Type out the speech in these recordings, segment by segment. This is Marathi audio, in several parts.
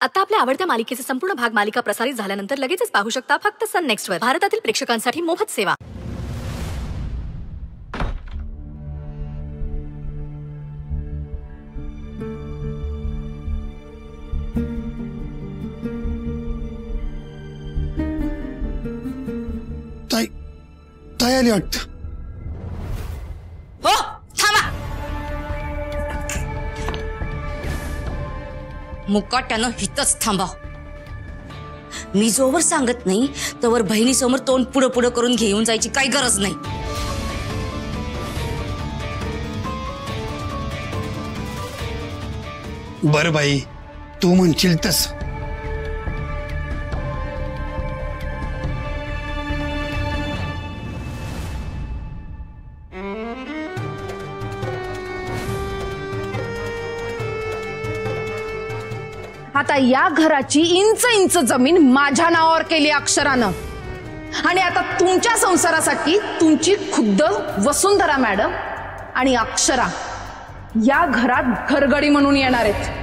आता आपल्या आवडत्या मालिकेचे संपूर्ण भाग मालिका प्रसारित झाल्यानंतर लगेचच पाहू शकता फक्त सन नेक्स्ट वर. भारतातील प्रेक्षकांसाठी मोफत सेवा. ताई आली वाटतं. हो थांबा. मुकाट्यानं हितच थांबा. मी जोवर सांगत नाही तोवर बहिणीसमोर तोंड पुढं पुढं करून घेऊन जायची काही गरज नाही. बरं बाई, तू म्हणशील तस. आता या घराची इंच इंच जमीन माझ्या नावावर केली अक्षरानं. आणि आता तुमच्या संसारासाठी तुमची खुद्द वसुंधरा मॅडम आणि अक्षरा या घरात घरगडी म्हणून येणार आहेत.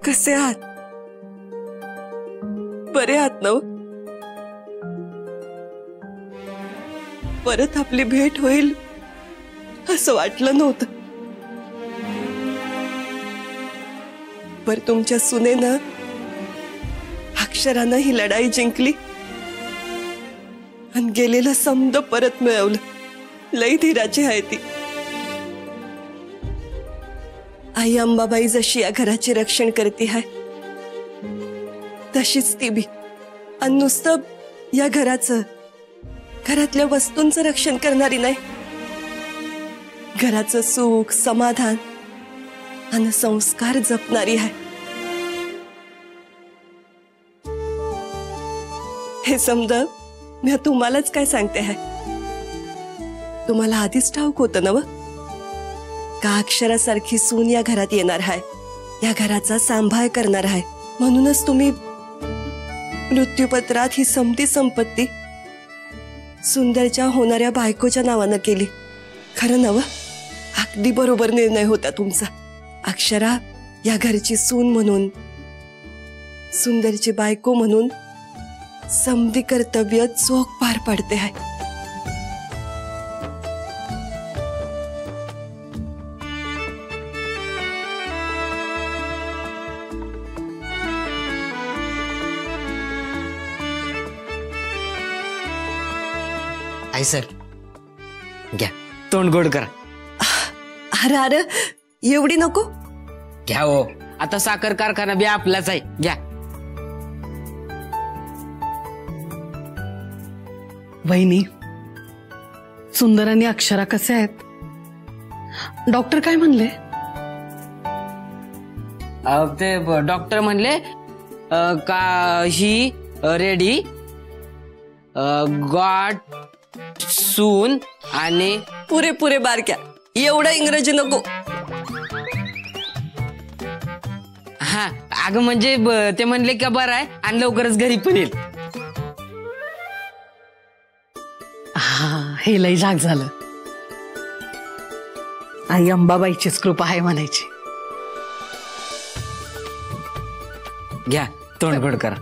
कसे आहात? बरे आहात ना? परत आपली भेट होईल असं वाटलं नव्हतं. पर तुमच्या सुनेनं अक्षरानं ही लढाई जिंकली आणि गेलेलं समद परत मिळवलं. लई धीराची आहे ती. आई अंबाबाई जशी या घराचे रक्षण करते आहे तशीच ती बी. आणि नुसतं या घरातल्या वस्तूंचं रक्षण करणारी नाही, घराचं सुख समाधान आणि संस्कार जपणारी आहे. हे समज मी तुम्हालाच काय सांगते आहे. तुम्हाला आधीच ठाऊक होतं ना का अक्षरासारखी सून या घरात येणार आहे, या घराचा सांभाळ करणार आहे. म्हणूनच तुम्ही मृत्यूपत्रात ही समती संपत्ती सुंदरच्या होणाऱ्या बायकोच्या नावानं केली. खरं नव, अगदी बरोबर निर्णय होता तुमचा. अक्षरा या घरची सून म्हणून, सुंदरची बायको म्हणून समधी कर्तव्य चोख पार पडते आहे. आई सर घ्या, तोंड गोड करा. अरे अरे, एवढी नको. घ्या हो, आता साखर कारखाना बी आपलाच आहे. घ्या. वहिनी, सुंदर आणि अक्षरा कसे आहेत? डॉक्टर काय म्हणले? ते डॉक्टर म्हणले का ही रेडी गॉड सून आणि पुरे बारक्या, एवढं इंग्रजी नको. हा अगं म्हणजे ते म्हणले का बरं आहे आणि लवकरच घरी पण येईल. हा, हे लई झाक झालं. आई अंबाबाईचीच कृपा आहे म्हणायची. घ्या, तोंड गोड करा.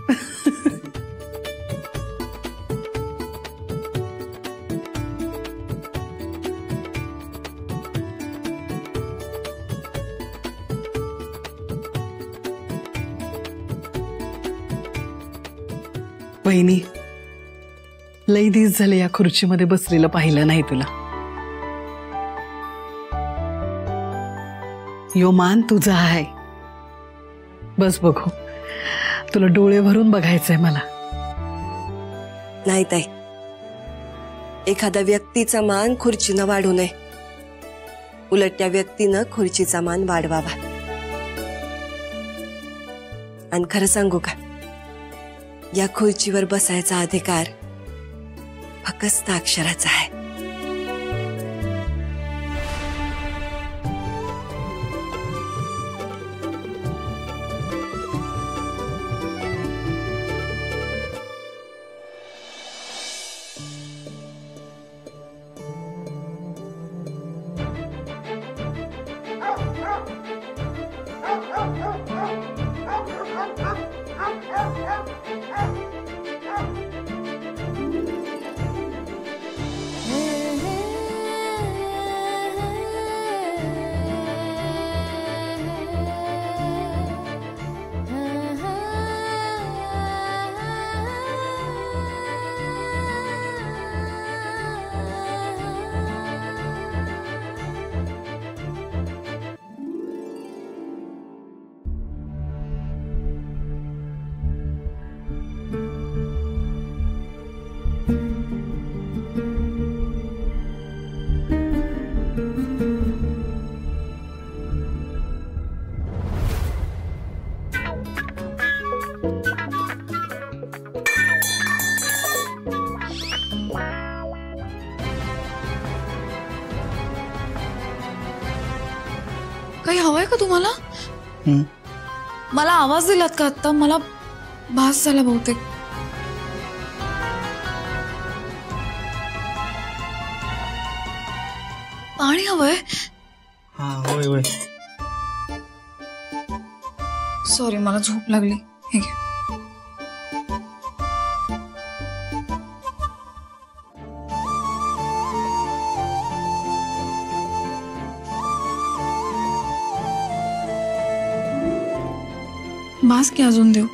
वहिनी, लई दिस झाले या खुर्चीमध्ये बसलेलं पाहिलं नाही तुला. यो मान तुझा आहे. बस बघू, तुला डोळे भरून बघायचंय मला. नाही ताई, एखाद्या व्यक्तीचा मान खुर्चीनं वाढू नये, उलट त्या व्यक्तीनं खुर्चीचा मान वाढवावा. आणि खरं सांगू का, या खुर्चीवर बसायचा अधिकार फक्त अक्षराचा आहे. काही हवंय का तुम्हाला? मला आवाज दिलात का आता? मला भास झाला बहुतेक. पाणी हवंय? हा होय होय. सॉरी, मला झोप लागली. हे घे. बास की अजून देऊ?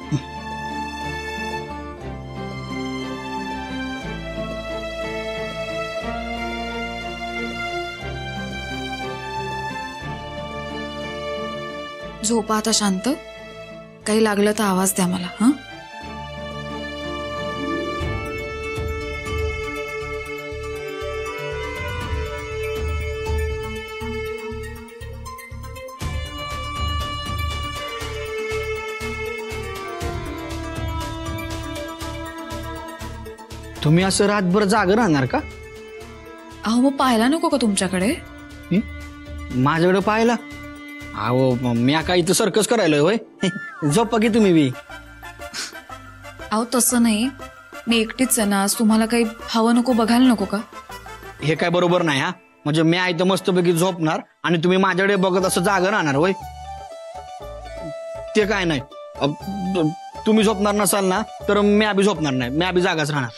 झोपा आता शांत. काही लागलं तर आवाज द्या मला. हा, तुम्ही असं रातभर जागं राहणार का? अहो मग पाहायला नको का तुमच्याकडे? माझ्याकडे पाहायला? अहो मी काय इथं सर्कस करायला होय? झोपा की तुम्ही बी. अहो तसं नाही, मी एकटीच आहे ना. आज तुम्हाला काही हवं नको बघायला नको का? हे काय बरोबर नाही. हा, म्हणजे मी आहे तर मस्तपैकी झोपणार आणि तुम्ही माझ्याकडे बघत असं जागा राहणार होय? ते काय नाही, तुम्ही झोपणार नसाल ना तर मी अभि झोपणार नाही, मी अभि जागाच राहणार.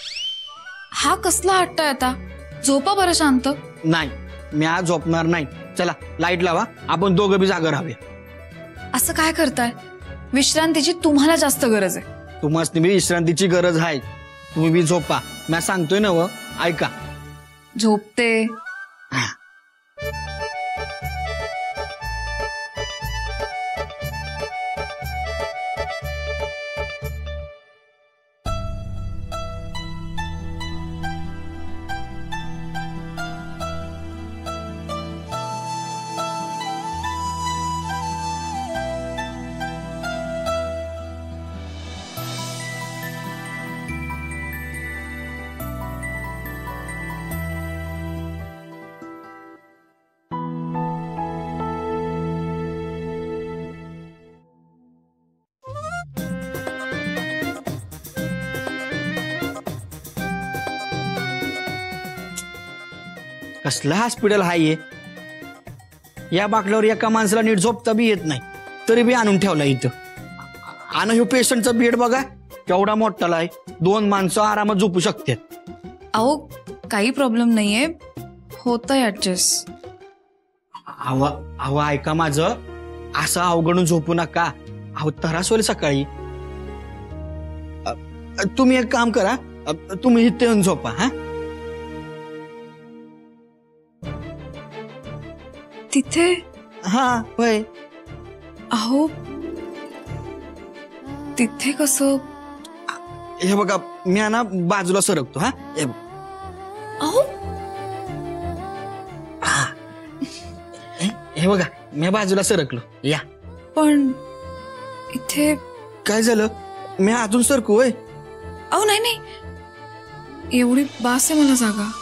हा कसला हट्ट आहे आता? झोपा बरं शांत. नाही, मी आज झोपणार नाही. चला लाईट लावा, आपण दोघं बी जागा राहूया. असं काय करताय? विश्रांतीची तुम्हाला जास्त गरज आहे. तुम्हाला बी विश्रांतीची गरज आहे. तुम्ही बी झोपा, मी सांगतोय ना व, ऐका. झोपते. कसला हॉस्पिटल हाय? या बाकल्यावर एका माणसाला नीट झोपता बी येत नाही, तरी बी आणून ठेवला इथं. आणि ह्यो पेशंटचा बेड बघा केवढा मोठाला आहे, 2 माणसं आरामात झोपू शकतात. अहो काही प्रॉब्लेम नाहीये, होतंय ऍडजस्ट. अहो ऐका माझं, असं अवघडून झोपू नका. अहो त्रास होईल सकाळी. तुम्ही एक काम करा, तुम्ही इथे येऊन झोपा. हा तिथे? हा होय. अहो तिथे कसं? हे बघा, मी ना बाजूला सरकतो. हा अहो हे बघा, मी बाजूला सरकलो. या. पण इथे काय झालं? मी अजून सरकू होय? अहो नाही नाही, एवढी बास आहे मला जागा.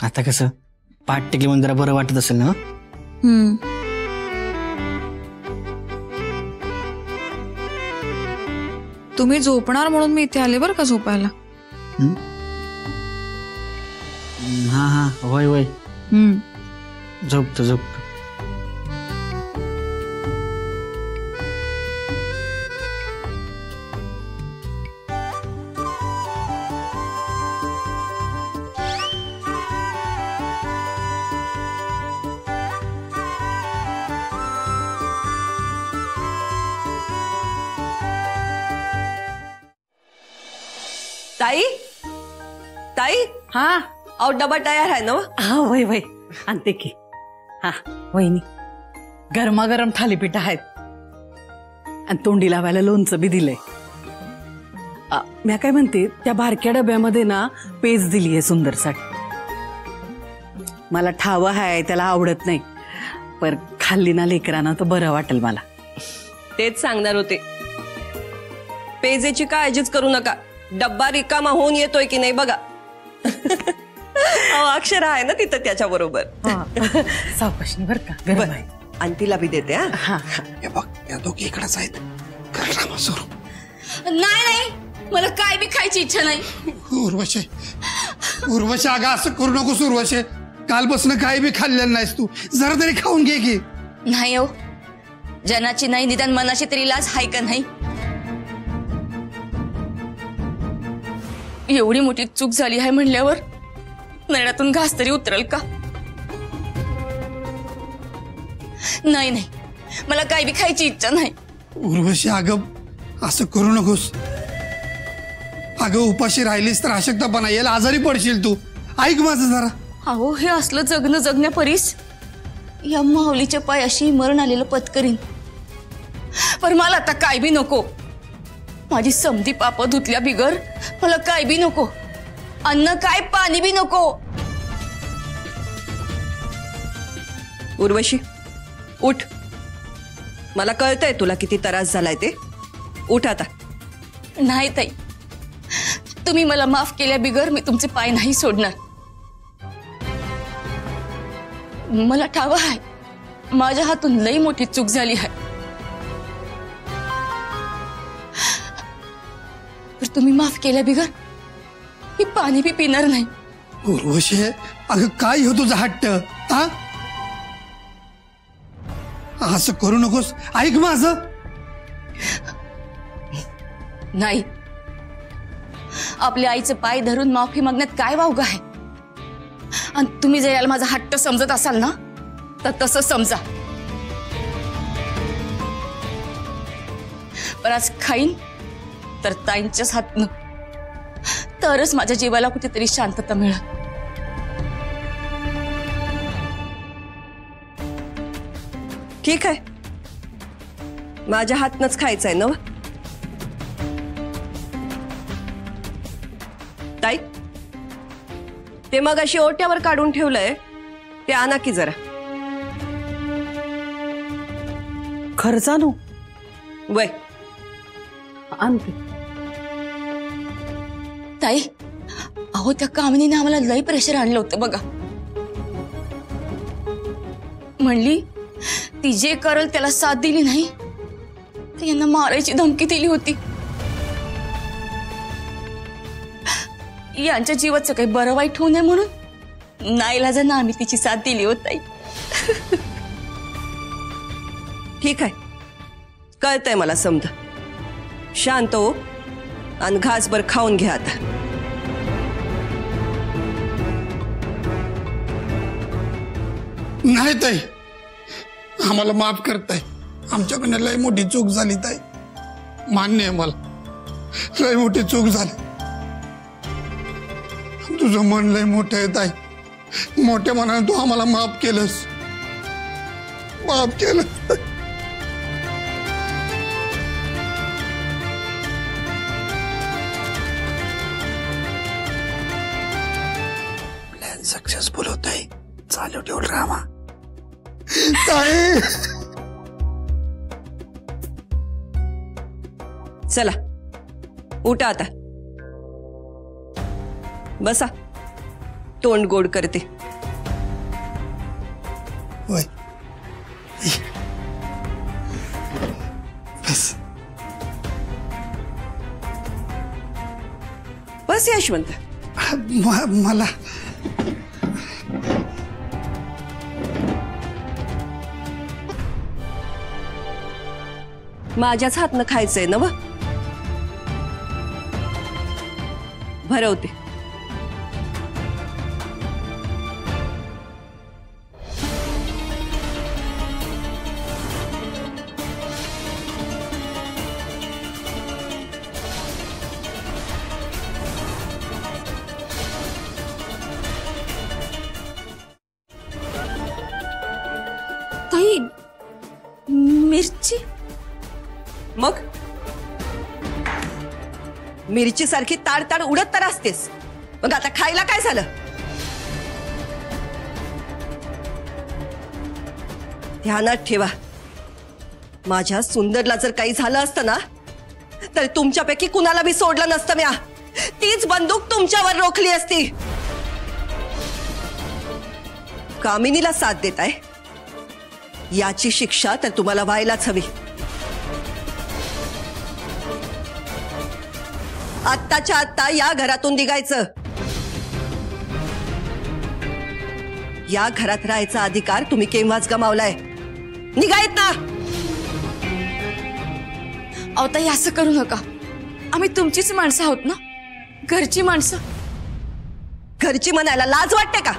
आता कसं पाठ टेकली म्हणून जरा बरं वाटत असेल ना? तुम्ही झोपणार म्हणून मी इथे आले बरं का झोपायला. हा हा होय होय. झोपतो झोपतो. ताई ताई, हा अहो डबा तयार आहे ना? हा वय वय आणते की. हा वहिनी, गरमागरम थालीपीठ आहेत आणि तोंडी लावायला लोणचं बी दिलंय. मी काय म्हणते, त्या बारक्या डब्यामध्ये ना पेज दिलीये सुंदरसाठी. मला ठाव आहे त्याला आवडत नाही, पर खाल्ली ना लेकरांना तर बरं वाटेल मला. तेच सांगणार होते, पेजेची काळजीच करू नका. डब्बा रिकामा होऊन येतोय की नाही बघा. अक्षर आहे ना तिथं त्याच्या बरोबर. सावकाशनी बर का, गरम आहे. आणि तिला बी देते. हे बघ, या दोघी इकडेच आहेत. कर सुरू. नाही नाही, मला काय बी खायची इच्छा नाही. उर्वशी अगं असं करू नकोस उर्वशी. कालपासून काही बी खाल्लेलं नाहीस तू, जरा तरी खाऊन घे की. नाही हो, जनाची नाही निदान मनाची तरी लाज हाय का नाही? एवढी मोठी चूक झाली आहे म्हणल्यावर नरडातून घास तरी उतरल का? नाही नाही, मला काही बी खायची इच्छा नाही. उर्वशी अगं असं करू नकोस. अगं उपाशी राहिलीस तर अशक्तपणा येईल, आजारी पडशील तू. ऐक माझं जरा. अहो हे असलं जगणं जगण्यापरीस या माऊलीच्या पायाशी मरण आलेलं पत्करीन. पण मला आता काय बी नको. माझी समधी पाप धुतल्या बिगर मला काय बी नको, अन्न काय पाणी बी नको. उर्वशी उठ, मला कळतंय तुला किती त्रास झालाय ते. उठ आता. नाही ताई, तुम्ही मला माफ केल्या बिगर मी तुमचे पाय नाही सोडणार. मला ठाव आहे माझ्या हातून लई मोठी चूक झाली आहे, तर तुम्ही माफ केल्या बिगर मी पाणी बी पिणार नाही. उर्वशी अगं काय हो तुझा हट्ट? हा असं करू नकोस, ऐक माझं. नाही, आपल्या आईचे पाय धरून माफी मागण्यात काय वावग आहे? आणि तुम्ही जर याला माझा हट्ट समजत असाल ना तर तसं समजा. पण आज खाईन तर ताईंच्याच हातनं, तरच माझ्या जीवाला कुठेतरी शांतता मिळेल. ठीक आहे, माझ्या हातनच खायचंय ना. ताई, ते मग अशी ओट्यावर काढून ठेवलंय ते आणा की जरा. खर्चानू वय आणते. ताई, अहो त्या कामिनीने आम्हाला लई प्रेशर आणलं होतं बघा. म्हणली ती जे करल त्याला साथ दिली नाही तर यांना मारायची धमकी दिली होती. यांच्या जीवाचं काही बरं वाईट होऊ नये म्हणून नाईलाजानं आम्ही तिची साथ दिली होत ताई. ठीक आहे, कळतंय मला समज. शांत हो आणि घासभर खाऊन घ्या आता. नाही ताई, आम्हाला माफ करताय. आमच्याकडनं लय मोठी चूक झाली ताई, मान्य आहे मला. लय मोठी चूक झाली. तुझं मन लय मोठं आहे ताई. मोठ्या मनाने तू आम्हाला माफ केलंस, माफ केलं. प्लॅन सक्सेसफुल होत आहे. चालू ठेव ड्रामा ताई. चला उठा आता, बसा. तोंड गोड करते. होय बस बस यशवंत. मला माझ्याच हातनं खायचंय ना. भरवते. ताई, मिरची मग मिरची सारखी ताड ताड उडत तर असतेस. मग आता खायला काय झालं? ध्यानात ठेवा, माझ्या सुंदरला जर काही झालं असतं ना तर तुमच्यापैकी कुणाला बी सोडलं नसतं म्या. तीच बंदूक तुमच्यावर रोखली असती. कामिनीला साथ देताय याची शिक्षा तर तुम्हाला व्हायलाच हवी. आत्ताच्या आत्ता या घरातून निघायचं. या घरात राहायचा अधिकार तुम्ही केव्हाच गमावलाय. निघायत ना. अहो ताई, असं करू नका. आम्ही तुमचीच माणसं आहोत ना, घरची माणसं. घरची म्हणायला लाज वाटते का?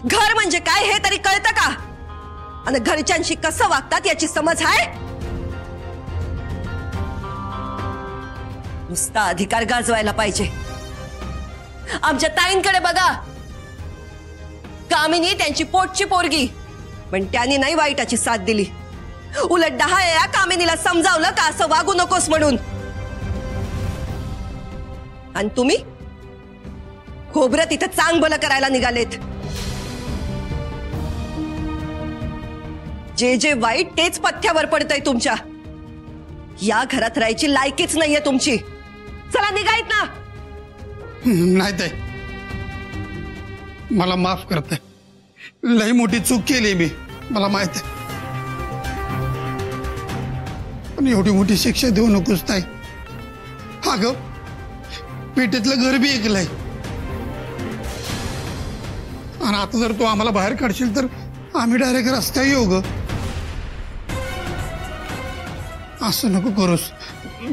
घर म्हणजे काय हे तरी कळतं का? आणि घरच्यांशी कसं वागतात याची समज आहे? नुसता अधिकार गाजवायला पाहिजे. आमच्या ताईंकडे बघा. कामिनी त्यांची पोटची पोरगी, पण त्यांनी नाही वाईटाची साथ दिली. उलट 10 वेळा कामिनीला समजावलं का असं वागू नकोस म्हणून. आणि तुम्ही खोबरं तिथं चांग भलं करायला निघालेत. जे जे वाईट तेच पथ्यावर पडतंय तुमच्या. या घरात राहायची लायकीच नाहीये तुमची. चला निघायत ना. नाही ताई, मला माफ करते. लई मोठी चूक केली मी, मला माहित आहे. पण एवढी मोठी शिक्षा देऊ नकोस ताई. अगं पेटेतलं घर बी ऐकलंय, आणि आता जर तू आम्हाला बाहेर काढशील तर आम्ही डायरेक्ट रस्त्यावर येऊ ग. असं नको करूस.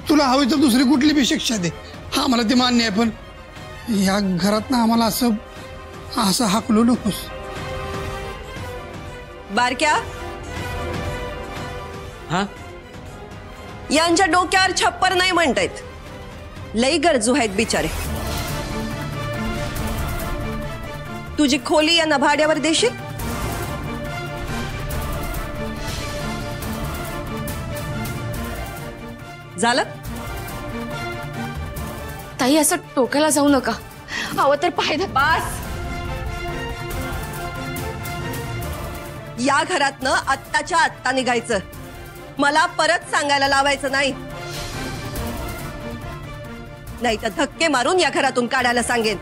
तुला हवी तर दुसरी कुठली बी शिक्षा दे, हा मला ते मान्य आहे. पण या घरात ना आम्हाला असं हाकलू नकोस. बारक्या, हा यांच्या डोक्यावर छप्पर नाही म्हणतायत. लई गरजू आहेत बिचारे. तुझी खोली या भाड्यावर देशील? झालं? ताई असं टोकाला जाऊ नका. अहो तर पाहिजे बस. या घरातनं आत्ताच्या आत्ता निघायचं. मला परत सांगायला लावायचं नाही, नाही तर धक्के मारून या घरातून काढायला सांगेन.